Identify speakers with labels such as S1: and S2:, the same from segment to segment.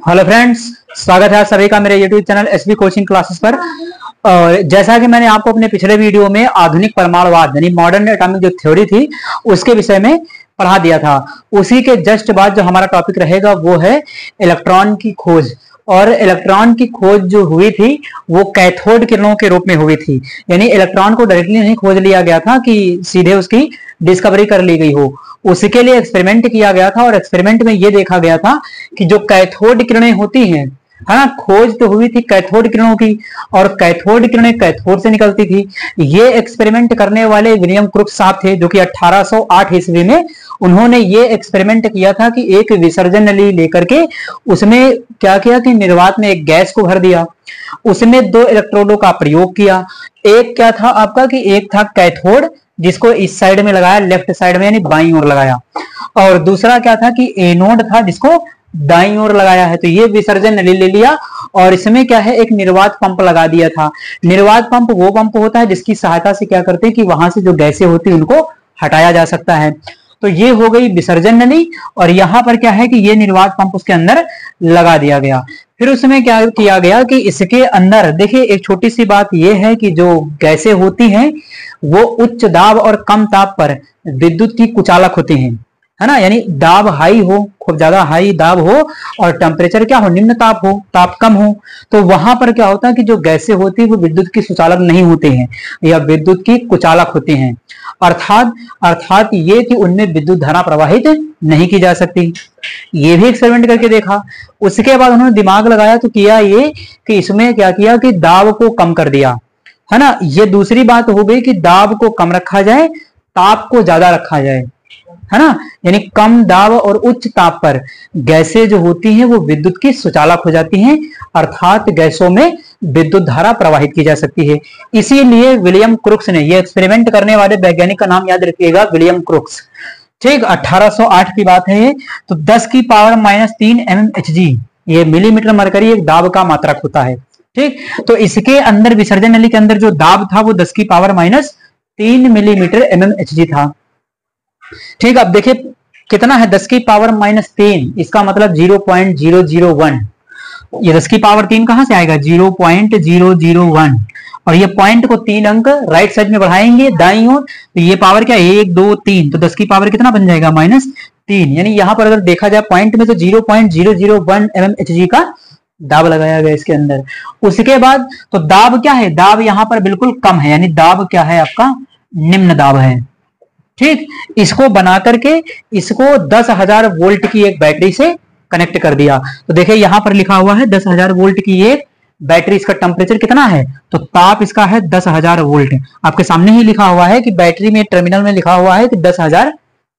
S1: Hello friends, स्वागत है आप सभी का मेरे YouTube channel SB coaching classes पर। और जैसा कि मैंने आपको अपने पिछले वीडियो में आधुनिक परमाणुवाद यानी मॉडर्न एटॉमिक जो थ्योरी थी उसके विषय में पढ़ा दिया था, उसी के जस्ट बाद जो हमारा टॉपिक रहेगा वो है इलेक्ट्रॉन की खोज। और इलेक्ट्रॉन की खोज जो हुई थी वो कैथोड किरणों के रूप में हुई थी, यानी इलेक्ट्रॉन को डायरेक्टली नहीं खोज लिया गया था कि सीधे उसकी डिस्कवरी कर ली गई हो। उसके लिए एक्सपेरिमेंट किया गया था और एक्सपेरिमेंट में ये देखा गया था कि जो कैथोड किरणें होती हैं, है ना, खोज तो हुई थी कैथोड किरणों की और कैथोड किरणें कैथोड से निकलती थी। ये एक्सपेरिमेंट करने वाले विलियम क्रुक्स साहब थे जो कि 1808 ईस्वी में उन्होंने ये एक्सपेरिमेंट किया था कि एक विसर्जन नली लेकर के उसमें क्या किया कि निर्वात में एक गैस को भर दिया, उसमें दो इलेक्ट्रोडों का प्रयोग किया। एक क्या था आपका कि एक था कैथोड जिसको इस साइड में लगाया, लेफ्ट साइड में यानी बाईं ओर लगाया, और दूसरा क्या था कि एनोड था जिसको दाईं ओर लगाया है। तो ये विसर्जन नली ले लिया और इसमें क्या है एक निर्वात पंप लगा दिया था। निर्वात पंप वो पंप होता है जिसकी सहायता से क्या करते हैं कि वहां से जो गैसें होती है उनको हटाया जा सकता है। तो ये हो गई विसर्जन नली और यहाँ पर क्या है कि ये निर्वात पंप उसके अंदर लगा दिया गया। फिर उसमें क्या किया गया कि इसके अंदर देखिए एक छोटी सी बात यह है कि जो गैसें होती हैं वो उच्च दाब और कम ताप पर विद्युत की कुचालक होती हैं, है ना, यानी दाब हाई हो, खूब ज्यादा हाई दाब हो और टेम्परेचर क्या हो, निम्न ताप हो, ताप कम हो, तो वहां पर क्या होता है कि जो गैसें होती है वो विद्युत की सुचालक नहीं होते हैं या विद्युत की कुचालक होती हैं। अर्थात ये कि उनमें विद्युत धारा प्रवाहित नहीं की जा सकती। ये भी एक्सपेरिमेंट करके देखा। उसके बाद उन्होंने दिमाग लगाया तो किया ये कि इसमें क्या किया कि दाब को कम कर दिया, है ना। ये दूसरी बात हो गई कि दाब को कम रखा जाए, ताप को ज्यादा रखा जाए, है ना, यानी कम दाब और उच्च ताप पर गैसें जो होती हैं वो विद्युत की सुचालक हो जाती हैं, अर्थात गैसों में विद्युत धारा प्रवाहित की जा सकती है। इसीलिए विलियम क्रुक्स ने, ये एक्सपेरिमेंट करने वाले वैज्ञानिक का नाम याद रखिएगा, विलियम क्रुक्स, ठीक, 1808 की बात है ये। तो 10 की पावर -3 mmHg, ये मिलीमीटर मरकरी एक दाब का मात्रक होता है, ठीक। तो इसके अंदर विसर्जन नली के अंदर जो दाब था वो 10 की पावर -3 मिलीमीटर mmHg था, ठीक। अब देखिए कितना है 10 की पावर -3, इसका मतलब 0.001। ये 10 की पावर 3 कहां से आएगा, 0.001, और ये पॉइंट को 3 अंक राइट साइड में बढ़ाएंगे दाईं ओर, तो ये पावर क्या 1 2 3, तो 10 की पावर कितना बन जाएगा -3, यानी यहां पर अगर देखा जाए पॉइंट में तो 0.001 mmHg का दाब लगाया गया इसके अंदर। उसके बाद तो दाब क्या है, दाब यहां पर बिल्कुल कम है, यानी दाब क्या है आपका निम्न दाब है, ठीक। इसको बना करके इसको 10,000 वोल्ट की एक बैटरी से कनेक्ट कर दिया। तो देखिए यहां पर लिखा हुआ है 10,000 वोल्ट की एक बैटरी, इसका टेम्परेचर कितना है, तो ताप इसका है 10,000 वोल्ट। आपके सामने ही लिखा हुआ है कि बैटरी में टर्मिनल में लिखा हुआ है कि 10,000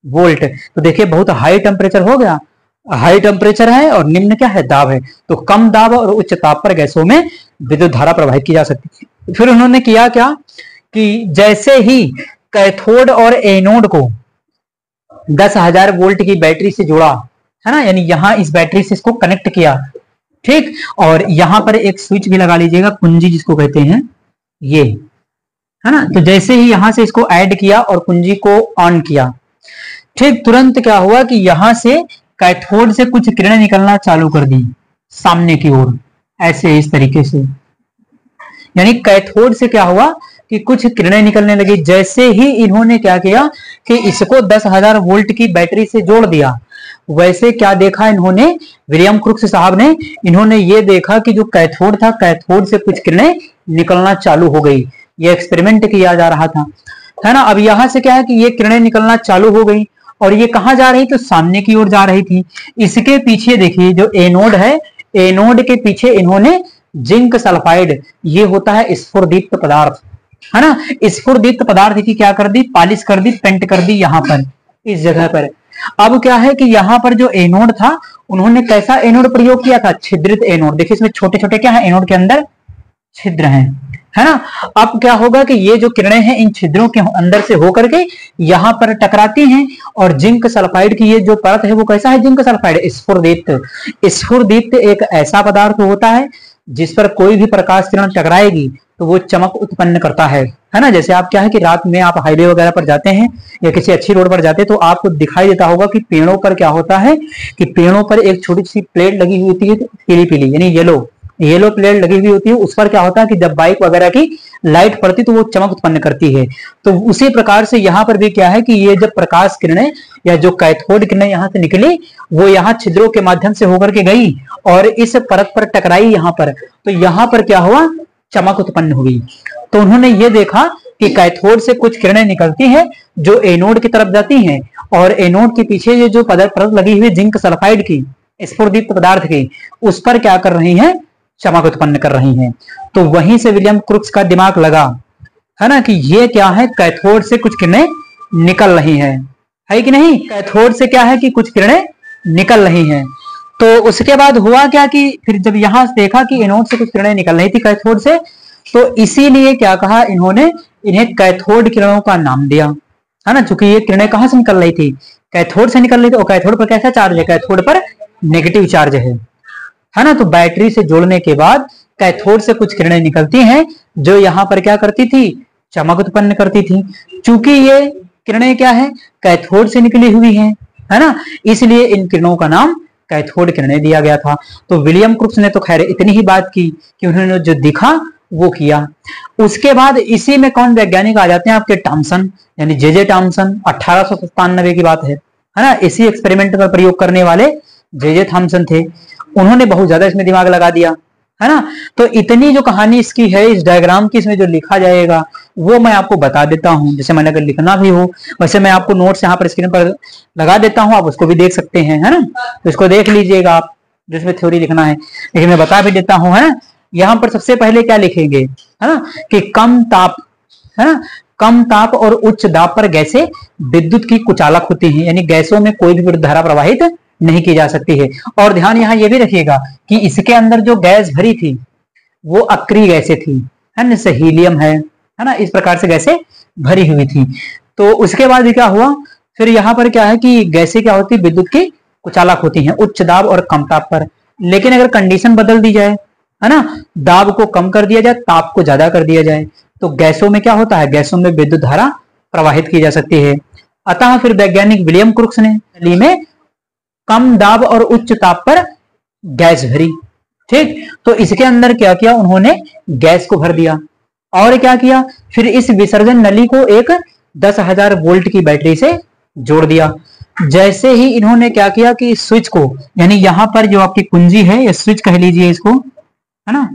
S1: वोल्ट। तो देखिए बहुत हाई टेम्परेचर हो गया, हाई टेम्परेचर है और निम्न क्या है, दाब है। तो कम दाब और उच्च ताप पर गैसों में विद्युत धारा प्रवाहित की जा सकती है। फिर उन्होंने किया क्या कि जैसे ही कैथोड और एनोड को 10,000 वोल्ट की बैटरी से जोड़ा, है ना, यानी यहां इस बैटरी से इसको कनेक्ट किया, ठीक, और यहां पर एक स्विच भी लगा लीजिएगा, कुंजी जिसको कहते हैं ये, है ना। तो जैसे ही यहां से इसको ऐड किया और कुंजी को ऑन किया, ठीक, तुरंत क्या हुआ कि यहां से कैथोड से कुछ किरणें निकलना चालू कर दी सामने की ओर, ऐसे इस तरीके से, यानी कैथोड से क्या हुआ कि कुछ किरणें निकलने लगी। जैसे ही इन्होंने क्या किया कि इसको 10,000 वोल्ट की बैटरी से जोड़ दिया, वैसे क्या देखा इन्होंने, विलियम क्रुक्स साहब ने, इन्होंने ये देखा कि जो कैथोड था, कैथोड से कुछ किरणें निकलना चालू हो गई। ये एक्सपेरिमेंट किया जा रहा था, है ना। अब यहां से क्या है कि ये किरणें निकलना चालू हो गई और ये कहां जा रही, तो सामने की ओर जा रही थी। इसके पीछे देखिए जो एनोड है, एनोड के पीछे इन्होंने जिंक सल्फाइड, ये होता है स्फुरदीप्त पदार्थ, है ना, स्फुरदीप्त पदार्थ की क्या कर दी, पालिश कर दी, पेंट कर दी यहां पर इस जगह पर। अब क्या है कि यहां पर जो एनोड था उन्होंने कैसा एनोड प्रयोग किया था, छिद्रित एनोड। देखिए इसमें छोटे छोटे क्या है, एनोड के अंदर छिद्र हैं, है ना। अब क्या होगा कि ये जो किरणें हैं इन छिद्रों के अंदर से होकर के यहां पर टकराती हैं और जिंक सल्फाइड की ये जो परत है वो कैसा है, जिंक सल्फाइड स्फुरदीप्त। स्फुरदीप्त एक ऐसा पदार्थ होता है जिस पर कोई भी प्रकाश किरण टकराएगी तो वो चमक उत्पन्न करता है ना। जैसे आप क्या है कि रात में आप हाईवे वगैरह पर जाते हैं या किसी अच्छी रोड पर जाते हैं, तो आपको दिखाई देता होगा कि पेड़ों पर क्या होता है कि पेड़ों पर एक छोटी सी प्लेट लगी हुई होती है, पीली पीली यानी येलो प्लेट लगी हुई होती है। उस पर क्या होता है कि जब बाइक वगैरह की लाइट पड़ती तो वो चमक उत्पन्न करती है। तो उसी प्रकार से यहाँ पर भी क्या है कि ये जब प्रकाश किरणें या जो कैथोड किरणें यहाँ से निकली, वो यहाँ छिद्रों के माध्यम से होकर के गई और इस परत पर टकराई यहाँ पर, तो यहाँ पर क्या हुआ, चमक उत्पन्न हुई। तो उन्होंने ये देखा कि कैथोड से कुछ किरणें निकलती हैं जो एनोड की तरफ जाती हैं, और एनोड के पीछे ये जो परत लगी हुई जिंक सल्फाइड की, स्फुरदीप्त पदार्थ की, उस पर क्या कर रही हैं, चमक उत्पन्न कर रही हैं। तो वहीं से विलियम क्रुक्स का दिमाग लगा, है ना, कि ये क्या है, कैथोड से कुछ किरणें निकल रही हैं, है कि नहीं। कैथोड से क्या है कि कुछ किरणें निकल रही हैं। तो उसके बाद हुआ क्या कि फिर जब यहां देखा कि एनोड से कुछ किरणें निकल रही थी कैथोड से, तो इसीलिए क्या कहा इन्होंने, इन्हें कैथोड किरणों का नाम दिया, है ना। चूंकि ये किरणें कहां से निकल रही थी, कैथोड से निकल रही थी, और कैथोड पर कैसा चार्ज है, कैथोड पर नेगेटिव चार्ज है ना। तो बैटरी से जोड़ने के बाद कैथोड से कुछ किरणें निकलती हैं जो यहाँ पर क्या करती थी, चमक उत्पन्न करती थी। चूंकि ये किरणें क्या है, कैथोड से निकली हुई हैं, है ना, इसलिए इन किरणों का नाम कैथोड किरणें दिया गया था। तो विलियम क्रुक्स ने तो खैर इतनी ही बात की कि उन्होंने जो दिखा वो किया। उसके बाद इसी में कौन वैज्ञानिक आ जाते हैं, आपके टॉमसन, यानी जे टॉमसन। 1897 की बात है ना। इसी एक्सपेरिमेंट पर प्रयोग करने वाले जे थॉमसन थे। उन्होंने बहुत ज्यादा इसमें दिमाग लगा दिया, है ना। तो इतनी जो कहानी इसकी है, इस डायग्राम की, इसमें जो लिखा जाएगा वो मैं आपको बता देता हूं। जैसे मैंने अगर लिखना भी हो, वैसे मैं आपको नोट्स यहाँ पर स्क्रीन पर लगा देता हूं, आप उसको भी देख सकते हैं, है ना। तो इसको देख लीजिएगा आप, जिसमें थ्योरी लिखना है, लेकिन मैं बता भी देता हूं, है ना। यहाँ पर सबसे पहले क्या लिखेंगे, है ना, कि कम ताप, है ना, कम ताप और उच्च दाब पर गैसें विद्युत की कुचालक होती हैं, यानी गैसों में कोई भी विद्युत धारा प्रवाहित नहीं की जा सकती है। और ध्यान यहाँ ये भी रखिएगा कि इसके अंदर जो गैस भरी थी वो अक्रिय गैसें थी, है ना, जैसे हीलियम है ना, इस प्रकार से गैसें भरी हुई थी। तो उसके बाद क्या हुआ, फिर यहाँ पर क्या है कि गैसें क्या होती, विद्युत की कुचालक होती हैं उच्च दाब और कम ताप पर। लेकिन अगर कंडीशन बदल दी जाए, है ना, दाब को कम कर दिया जाए, ताप को ज्यादा कर दिया जाए, तो गैसों में क्या होता है, गैसों में विद्युत धारा प्रवाहित की जा सकती है। अतः फिर वैज्ञानिक विलियम क्रुक्स ने नली में कम दाब और उच्च ताप पर गैस भरी, ठीक। तो इसके अंदर क्या किया उन्होंने, गैस को भर दिया। और क्या किया, फिर इस विसर्जन नली को एक 10,000 वोल्ट की बैटरी से जोड़ दिया। जैसे ही इन्होंने क्या किया कि स्विच को, यानी यहां पर जो आपकी कुंजी है, ये स्विच कह लीजिए इसको, है ना,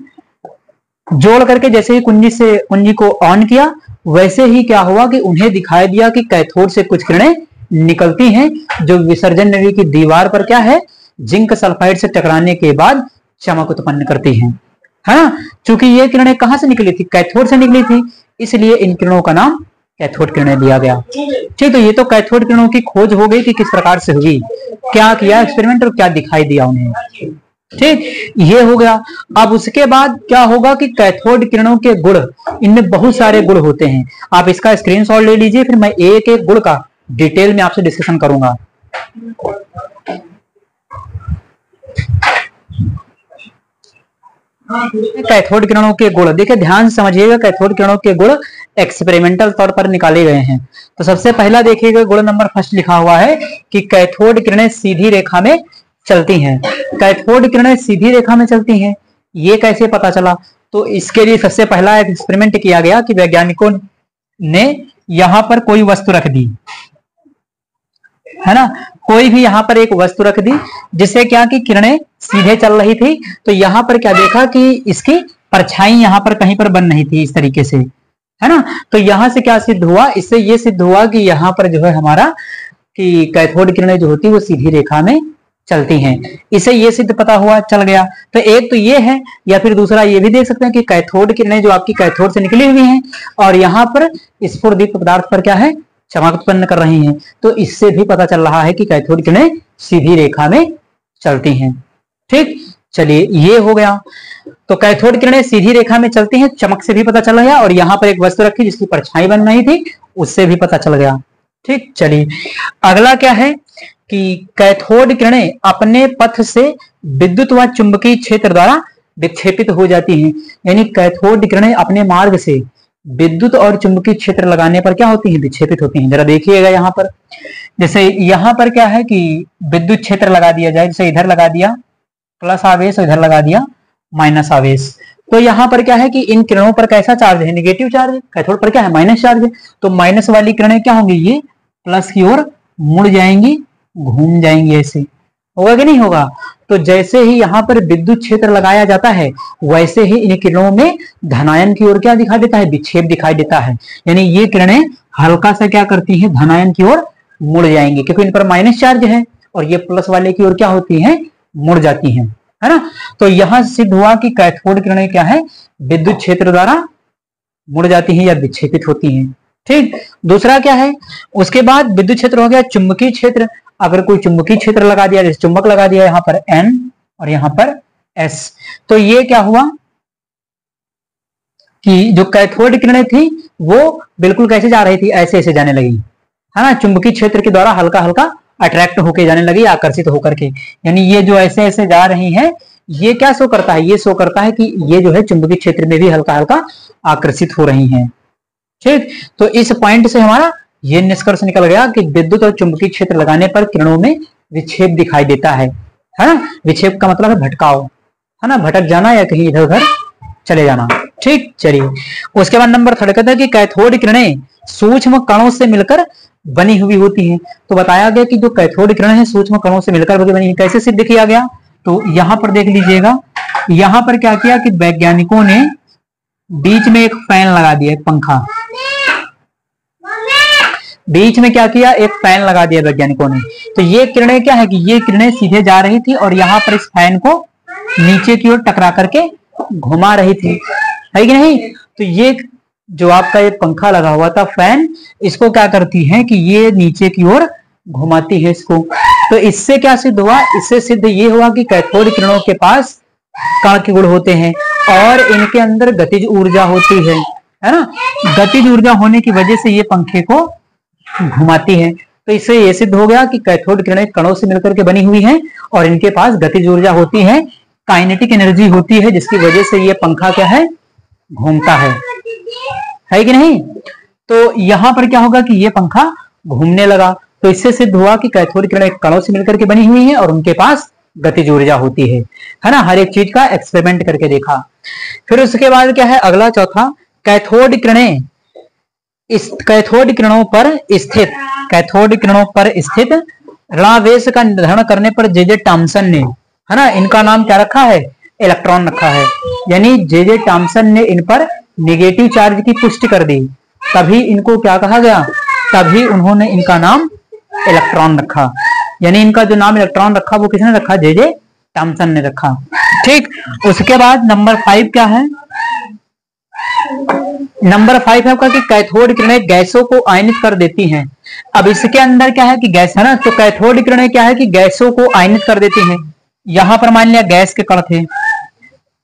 S1: जोड़ करके जैसे ही कुंजी को ऑन किया, वैसे ही क्या हुआ कि उन्हें दिखाई दिया कि कैथोड से कुछ किरणें निकलती हैं जो विसर्जन नली की दीवार पर क्या है, जिंक सल्फाइड से टकराने के बाद चमक उत्पन्न करती हैं, है ना। चूंकि ये किरणें कहां से निकली थी, कैथोड से निकली थी, इसलिए इन किरणों का नाम कैथोड किरणें दिया गया, ठीक। तो ये तो कैथोड किरणों की खोज हो गई कि किस प्रकार से हुई, क्या किया एक्सपेरिमेंट और क्या दिखाई दिया उन्हें, ठीक, ये हो गया। अब उसके बाद क्या होगा कि कैथोड किरणों के गुण, इनमें बहुत सारे गुण होते हैं। आप इसका स्क्रीनशॉट ले लीजिए, फिर मैं एक एक गुण का डिटेल में आपसे डिस्कशन करूंगा। कैथोड किरणों के गुण देखिए, ध्यान से समझिएगा। कैथोड किरणों के गुण एक्सपेरिमेंटल तौर पर निकाले गए हैं। तो सबसे पहला देखिएगा, गुण नंबर फर्स्ट लिखा हुआ है कि कैथोड किरणें सीधी रेखा में चलती हैं। कैथोड किरणें सीधी रेखा में चलती हैं, ये कैसे पता चला, तो इसके लिए सबसे पहला एक एक्सपेरिमेंट किया गया कि वैज्ञानिकों ने यहां पर कोई वस्तु रख दी, है ना, कोई भी यहां पर एक वस्तु रख दी, जिससे क्या कि किरणें सीधे चल रही थी। तो यहां पर क्या देखा कि इसकी परछाई यहां पर कहीं पर बन नहीं थी इस तरीके से, है ना। तो यहां से क्या सिद्ध हुआ, इससे ये सिद्ध हुआ कि यहां पर जो है हमारा कि कैथोड किरणें जो होती है वो सीधी रेखा में चलती हैं। इसे ये सिद्ध पता हुआ, चल गया। तो एक तो ये है, या फिर दूसरा ये भी देख सकते हैं कि कैथोड किरणें जो आपकी कैथोड से निकली हुई हैं और यहाँ पर स्फुरदीप्त पदार्थ पर क्या है, चमक उत्पन्न कर रही हैं। तो इससे भी पता चल रहा है कि कैथोड किरणें सीधी रेखा में चलती हैं, ठीक। चलिए, ये हो गया। तो कैथोड किरणें सीधी रेखा में चलती हैं, चमक से भी पता चल गया, और यहाँ पर एक वस्तु रखी जिसकी परछाई बन रही थी, उससे भी पता चल गया, ठीक। चलिए, अगला क्या है कि कैथोड किरणें अपने पथ से विद्युत व चुंबकीय क्षेत्र द्वारा विक्षेपित हो जाती हैं। यानी कैथोड किरणें अपने मार्ग से विद्युत और चुंबकीय क्षेत्र लगाने पर क्या होती हैं, विक्षेपित होती हैं। जरा देखिएगा यहाँ पर, जैसे यहाँ पर क्या है कि विद्युत क्षेत्र लगा दिया जाए, जैसे इधर लगा दिया प्लस आवेश और इधर लगा दिया माइनस आवेश, तो यहाँ पर क्या है कि इन किरणों पर कैसा चार्ज है, नेगेटिव चार्ज है, कैथोड पर क्या है, माइनस चार्ज है। तो माइनस वाली किरणें क्या होंगी, ये प्लस की ओर मुड़ जाएंगी, घूम जाएंगी, ऐसे होगा कि नहीं होगा। तो जैसे ही यहाँ पर विद्युत क्षेत्र लगाया जाता है वैसे ही इन किरणों में धनायन की ओर क्या दिखाई देता है, विक्षेप दिखाई देता है। यानी ये किरणें हल्का सा क्या करती हैं, धनायन की ओर मुड़ जाएंगी, क्योंकि इन पर माइनस चार्ज है, और ये प्लस वाले की ओर क्या होती हैं, मुड़ जाती हैं, है ना। तो यहां सिद्ध हुआ कि कैथोड किरणें क्या है, विद्युत क्षेत्र द्वारा मुड़ जाती हैं या विक्षेपित होती हैं। ठीक, दूसरा क्या है, उसके बाद विद्युत क्षेत्र हो गया चुंबकीय क्षेत्र। अगर कोई चुंबकीय क्षेत्र लगा दिया, जैसे चुंबक लगा दिया यहाँ पर N और यहाँ पर S, तो ये क्या हुआ कि जो कैथोड किरणें थी वो बिल्कुल कैसे जा रही थी, ऐसे ऐसे जाने लगी, है ना, चुंबकीय क्षेत्र के द्वारा हल्का हल्का अट्रैक्ट होके जाने लगी, आकर्षित होकर के। यानी ये जो ऐसे ऐसे जा रही हैं, ये क्या शो करता है, ये शो करता है कि ये जो है चुंबकीय क्षेत्र में भी हल्का हल्का आकर्षित हो रही हैं। ठीक, तो इस पॉइंट से हमारा ये निष्कर्ष निकल गया कि विद्युत और चुंबकीय क्षेत्र लगाने पर किरणों में विक्षेप दिखाई देता है ना। विक्षेप का मतलब है भटकाव, है ना, भटक जाना या कहीं इधर उधर चले जाना। ठीक, चलिए उसके बाद नंबर 3 कहता है कि कैथोड किरणें सूक्ष्म कणों से मिलकर बनी हुई होती हैं। तो बताया गया कि जो कैथोड किरणें हैं सूक्ष्म कणों से मिलकर बनी है। कैसे सिद्ध किया गया, तो यहाँ पर देख लीजिएगा, यहाँ पर क्या किया कि वैज्ञानिकों ने बीच में एक फैन लगा दिया, एक पंखा, बीच में क्या किया, एक फैन लगा दिया वैज्ञानिकों ने। तो ये किरणें क्या है कि ये किरणें सीधे जा रही थी और यहाँ पर इस फैन को नीचे की ओर टकरा करके घुमा रही थी, है कि नहीं। तो ये जो आपका ये पंखा लगा हुआ था फैन, इसको क्या करती है कि ये नीचे की ओर घुमाती है इसको। तो इससे क्या सिद्ध हुआ, इससे सिद्ध ये हुआ कि कैथोड किरणों के पास कण के गुण होते हैं और इनके अंदर गतिज ऊर्जा होती है ना। गतिज ऊर्जा होने की वजह से ये पंखे को घुमाती है। तो इससे ये सिद्ध हो गया कि कैथोड किरणें कणों से मिलकर के बनी हुई हैं और इनके पास गतिज ऊर्जा होती है, काइनेटिक एनर्जी होती है, जिसकी वजह से ये पंखा क्या है, घूमता है कि नहीं। तो यहां पर क्या होगा कि ये पंखा घूमने लगा। तो इससे सिद्ध हुआ कि कैथोड किरणें कणों से मिलकर के बनी हुई हैं और उनके पास गतिज ऊर्जा होती है ना। हर एक चीज का एक्सपेरिमेंट करके देखा। फिर उसके बाद क्या है अगला, चौथा, कैथोड किरणें इस कैथोड किरणों पर स्थित ऋणावेश का निर्धारण करने पर जे टॉमसन ने, है ना, इनका नाम क्या रखा है, इलेक्ट्रॉन रखा है। यानी जे टॉमसन ने इन पर नेगेटिव चार्ज की पुष्टि कर दी, तभी इनको क्या कहा गया, तभी उन्होंने इनका नाम इलेक्ट्रॉन रखा। यानी इनका जो नाम इलेक्ट्रॉन रखा वो किसने रखा, जे टॉमसन ने रखा। ठीक, उसके बाद नंबर 5 क्या है, नंबर 5 है आपका कि कैथोड किरणें गैसों को आयनित कर देती हैं। अब इसके अंदर क्या है कि गैस है ना, तो कैथोड किरणें क्या है कि गैसों को आयनित कर देती हैं। यहां पर मान लिया गैस के कण थे,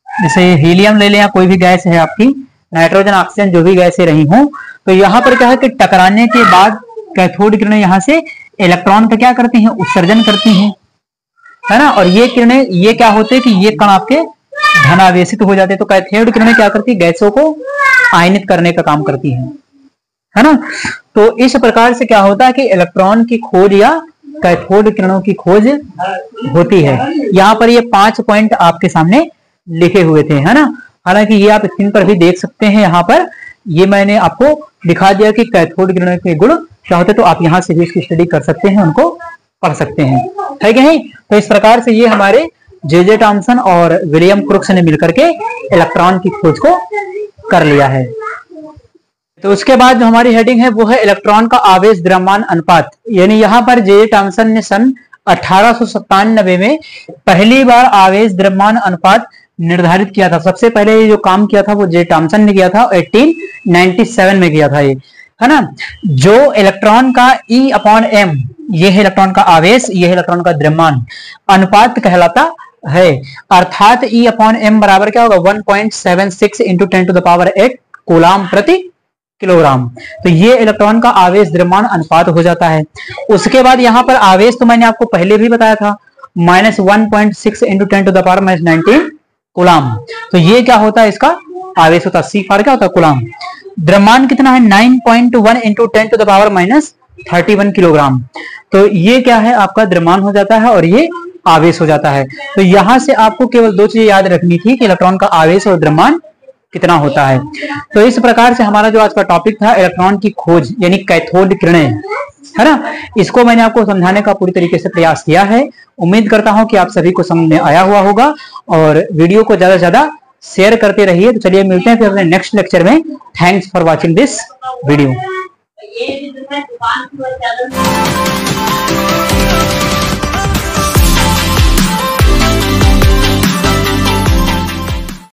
S1: जैसे हीलियम ले लें या कोई भी गैस है आपकी, नाइट्रोजन ऑक्सीजन जो भी गैसें रही हों, तो यहाँ पर क्या है कि टकराने के बाद कैथोड किरणें यहाँ से इलेक्ट्रॉन का क्या करती हैं, उत्सर्जन करती हैं, है ना। और ये किरणें ये क्या होते हैं कि ये कण आपके धनावेशित हो जाते हैं। तो कैथोड किरणें क्या करती है, गैसों को आयनित करने का काम करती है ना। तो इस प्रकार से क्या होता है कि इलेक्ट्रॉन की खोज या कैथोड किरणों की खोज होती है। यहाँ पर ये 5 पॉइंट आपके सामने लिखे हुए थे, है ना। हालांकि ये आप स्क्रीन पर भी देख सकते हैं, यहाँ पर ये मैंने आपको दिखा दिया कि कैथोड किरणों के गुण क्या होते, तो आप यहाँ से भी इसकी स्टडी कर सकते हैं, उनको पढ़ सकते हैं, है कि नहीं। तो इस प्रकार से ये हमारे जे टॉमसन और विलियम क्रुक्स ने मिलकर के इलेक्ट्रॉन की खोज को कर लिया है। तो उसके बाद जो हमारी हेडिंग है वो है इलेक्ट्रॉन का आवेश द्रव्यमान अनुपात। यानी यहाँ पर जे टॉमसन ने सन 1897 में पहली बार आवेश द्रव्यमान अनुपात निर्धारित किया था। सबसे पहले ये जो काम किया था वो जे टॉमसन ने किया था, 1897 में किया था ये, है ना। जो इलेक्ट्रॉन का E/m, ये है इलेक्ट्रॉन का आवेश, ये है इलेक्ट्रॉन का द्रव्यमान अनुपात कहलाता है। अर्थात E/m बराबर क्या होगा, 1.76 इंटू 10⁸ कूलाम प्रति किलोग्राम। तो ये इलेक्ट्रॉन का आवेश द्रव्यमान अनुपात हो जाता है। उसके बाद यहाँ पर आवेश तो मैंने आपको पहले भी बताया था, -1.6 इंटू 10⁻⁻19 कूलाम। तो ये क्या होता है, इसका आवेश होता है, C फॉर क्या होता है, कूलाम। द्रव्यमान कितना है, 9.1 into 10 to the power minus 31 kilogram. तो ये क्या है, आपका द्रव्यमान हो जाता है और ये आवेश हो जाता है। तो यहां से आपको केवल 2 चीजें याद रखनी थी कि इलेक्ट्रॉन का आवेश और द्रव्यमान कितना होता है। तो इस प्रकार से हमारा जो आज का टॉपिक था इलेक्ट्रॉन की खोज यानी कैथोड किरणें, है ना, इसको मैंने आपको समझाने का पूरी तरीके से प्रयास किया है। उम्मीद करता हूं कि आप सभी को समझ में आया हुआ होगा और वीडियो को ज्यादा से ज्यादा शेयर करते रहिए। तो चलिए मिलते हैं फिर अपने नेक्स्ट लेक्चर में। Thanks for watching this video.